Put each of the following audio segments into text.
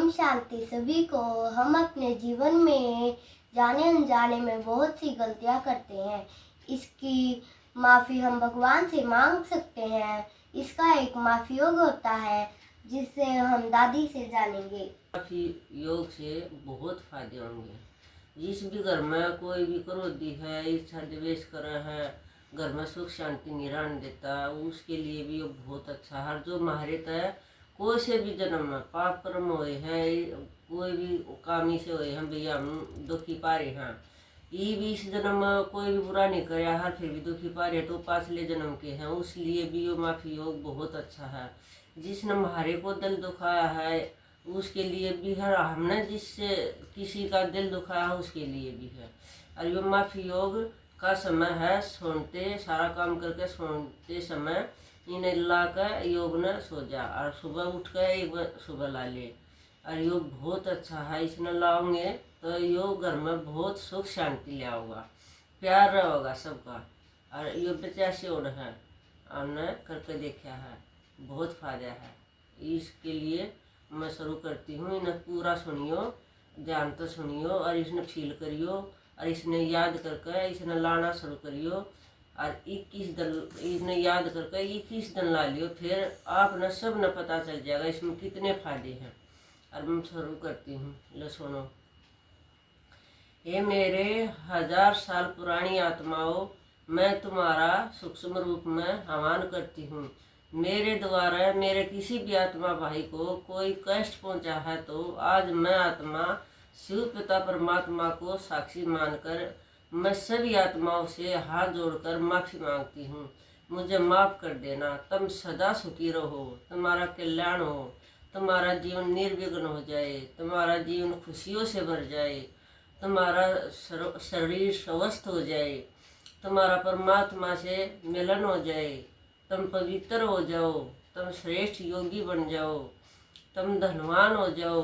ओम शांति सभी को। हम अपने जीवन में जाने अनजाने में बहुत सी गलतियां करते हैं। इसकी माफ़ी हम भगवान से मांग सकते हैं। इसका एक माफ़ी योग होता है जिसे हम दादी से जानेंगे। माफ़ी योग से बहुत फायदे होंगे। जिस भी घर में कोई भी क्रोधी है, इच्छा द्वेष कर है, घर में सुख शांति नहीं रहने देता, उसके लिए भी योग बहुत अच्छा है। जो महारत है कोई से भी जन्म में पाप कर्म हुए हैं, कोई भी कामी से हुए हैं, भैया हम दुखी पा रहे हैं, ये भी इस जन्म में कोई भी बुरा नहीं कराया है, फिर भी दुखी पा रहे तो पाछले जन्म के हैं, उसलिए भी यो माफी योग बहुत अच्छा है। जिसने हमारे को दिल दुखाया है उसके लिए भी है, हमने जिससे किसी का दिल दुखाया है उसके लिए भी है। और यो माफी योग का समय है सोते, सारा काम करके सोते समय इन्हें ला कर योग न सो जा, और सुबह उठ कर एक बार सुबह ला ले। और योग बहुत अच्छा है, इसने लाओगे तो योग घर में बहुत सुख शांति ले आओगा, प्यार रहेगा सबका। और यो 85 ओढ़ है, हमने करके देखा है, बहुत फायदा है। इसके लिए मैं शुरू करती हूँ, इन्हें पूरा सुनियो, ध्यान तो सुनियो, और इसने फील करियो, और इसने याद करके इसने लाना शुरू करियो। और 21 दिन इसने याद करके 21 दिन ला लियो, फिर आपने सब न पता चल जाएगा इसमें कितने फायदे हैं। और मैं शुरू करती हूँ, लो सुनो। ये मेरे 1000 साल पुरानी आत्माओं, मैं तुम्हारा सूक्ष्म रूप में आह्वान करती हूँ। मेरे द्वारा मेरे किसी भी आत्मा भाई को कोई कष्ट पहुँचा है तो आज मैं आत्मा शिव पिता परमात्मा को साक्षी मानकर मैं सभी आत्माओं से हाथ जोड़कर माफ़ी मांगती हूँ। मुझे माफ़ कर देना। तुम सदा सुखी रहो, तुम्हारा कल्याण हो, तुम्हारा जीवन निर्विघ्न हो जाए, तुम्हारा जीवन खुशियों से भर जाए, तुम्हारा शरीर स्वस्थ हो जाए, तुम्हारा परमात्मा से मिलन हो जाए, तुम पवित्र हो जाओ, तुम श्रेष्ठ योगी बन जाओ, तुम धनवान हो जाओ,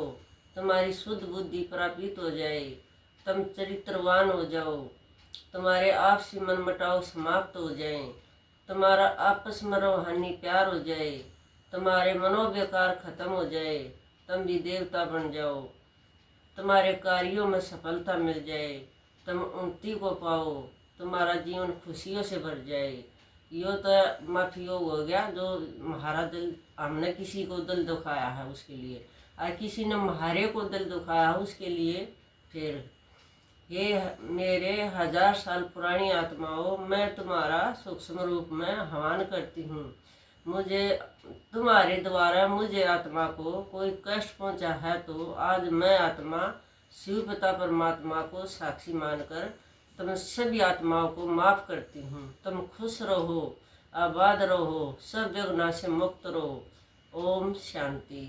तुम्हारी शुद्ध बुद्धि प्राप्त हो जाए, तुम चरित्रवान हो जाओ, तुम्हारे आपसी मनमुटाव समाप्त हो जाए, तुम्हारा आपस में रूहानी प्यार हो जाए, तुम्हारे मनोव्यकार खत्म हो जाए, तुम भी देवता बन जाओ, तुम्हारे कार्यों में सफलता मिल जाए, तुम उन्नति को पाओ, तुम्हारा जीवन खुशियों से भर जाए। यो तो माफी योग हो गया, जो हमारा दिल, हमने किसी को दिल दुखाया है उसके लिए, और किसी ने हमारे को दिल दुखाया है उसके लिए। फिर ये मेरे 1000 साल पुरानी आत्माओं, मैं तुम्हारा सूक्ष्म रूप में आह्वान करती हूँ। मुझे तुम्हारे द्वारा मुझे आत्मा को कोई कष्ट पहुँचा है तो आज मैं आत्मा शिव पिता परमात्मा को साक्षी मानकर तुम सभी आत्माओं को माफ़ करती हूँ। तुम खुश रहो, आबाद रहो, सब विघ्न से मुक्त रहो। ओम शांति।